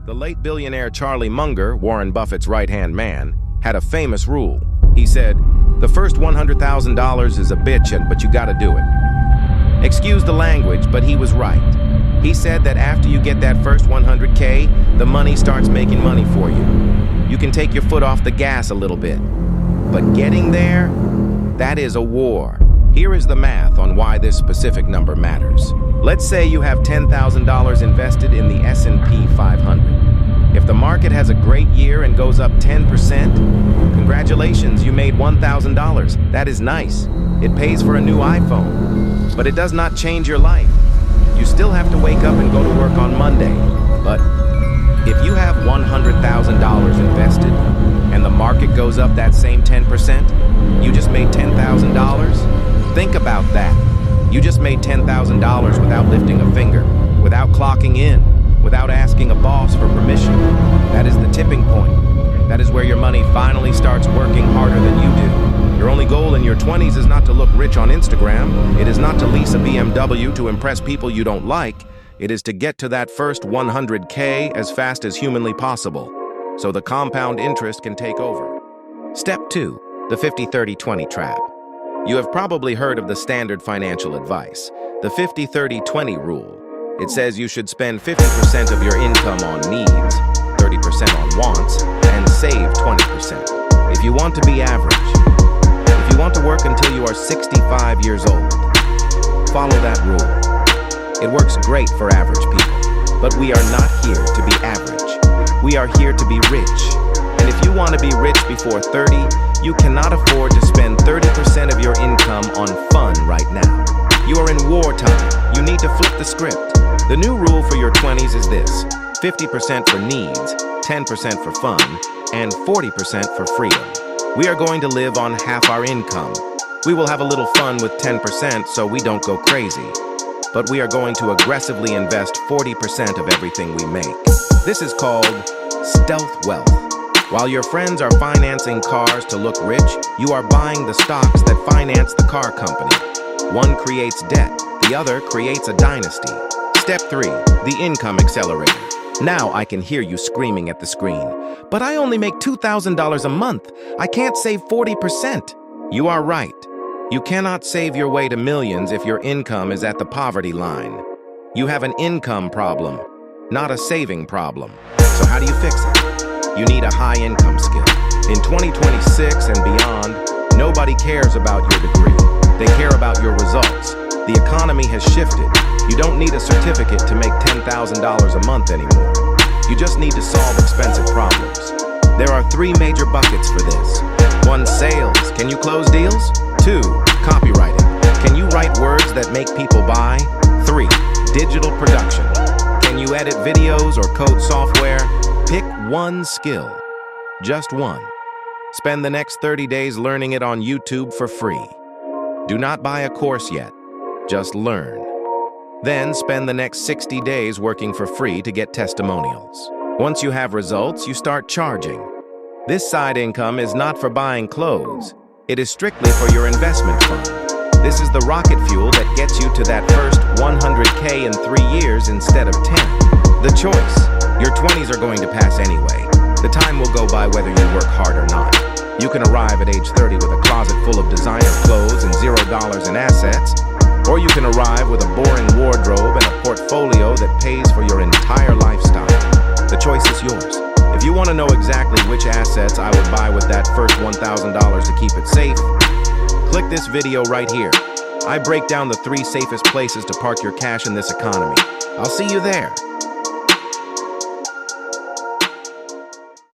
The late billionaire Charlie Munger, Warren Buffett's right-hand man, had a famous rule. He said, "The first $100,000 is a bitch, but you gotta do it." Excuse the language, but he was right. He said that after you get that first 100K, the money starts making money for you. You can take your foot off the gas a little bit. But getting there, that is a war. Here is the math on why this specific number matters. Let's say you have $10,000 invested in the S&P 500. If the market has a great year and goes up 10%, congratulations, you made $1,000. That is nice. It pays for a new iPhone. But it does not change your life. You still have to wake up and go to work on Monday. But if you have $100,000 invested and the market goes up that same 10%, you just made $10,000? Think about that. You just made $10,000 without lifting a finger, without clocking in, without asking a boss for permission. That is the tipping point. That is where your money finally starts working harder than you do. Your only goal in your 20s is not to look rich on Instagram. It is not to lease a BMW to impress people you don't like. It is to get to that first 100K as fast as humanly possible, so the compound interest can take over. Step 2, the 50-30-20 trap. You have probably heard of the standard financial advice, the 50-30-20 rule. It says you should spend 50% of your income on needs, 30% on wants, and save 20%. If you want to be average, if you want to work until you are 65 years old, follow that rule. It works great for average people, but we are not here to be average. We are here to be rich. And if you want to be rich before 30, you cannot afford to spend 30% of your income on fun right now. You are in wartime. You need to flip the script. The new rule for your 20s is this: 50% for needs, 10% for fun, and 40% for freedom. We are going to live on half our income. We will have a little fun with 10% so we don't go crazy. But we are going to aggressively invest 40% of everything we make. This is called stealth wealth. While your friends are financing cars to look rich, you are buying the stocks that finance the car company. One creates debt, the other creates a dynasty. Step 3, the income accelerator. Now I can hear you screaming at the screen. But I only make $2,000 a month. I can't save 40%. You are right. You cannot save your way to millions if your income is at the poverty line. You have an income problem, not a saving problem. So how do you fix it? You need a high income skill. In 2026 and beyond, nobody cares about your degree. They care about your results. The economy has shifted. You don't need a certificate to make $10,000 a month anymore. You just need to solve expensive problems. There are 3 major buckets for this. 1, sales. Can you close deals? 2, copywriting. Can you write words that make people buy? 3, digital production. Can you edit videos or code software? Pick one skill. Just one. Spend the next 30 days learning it on YouTube for free. Do not buy a course yet. Just learn. Then spend the next 60 days working for free to get testimonials. Once you have results, you start charging. This side income is not for buying clothes. It is strictly for your investment fund. This is the rocket fuel that gets you to that first 100K in 3 years instead of 10. The choice. Your 20s are going to pass anyway. The time will go by whether you work hard or not. You can arrive at age 30 with a closet full of designer clothes and $0 in assets, or you can arrive with a boring wardrobe and a portfolio that pays for your entire lifestyle. The choice is yours. If you want to know exactly which assets I would buy with that first $1,000 to keep it safe, click this video right here. I break down the 3 safest places to park your cash in this economy. I'll see you there.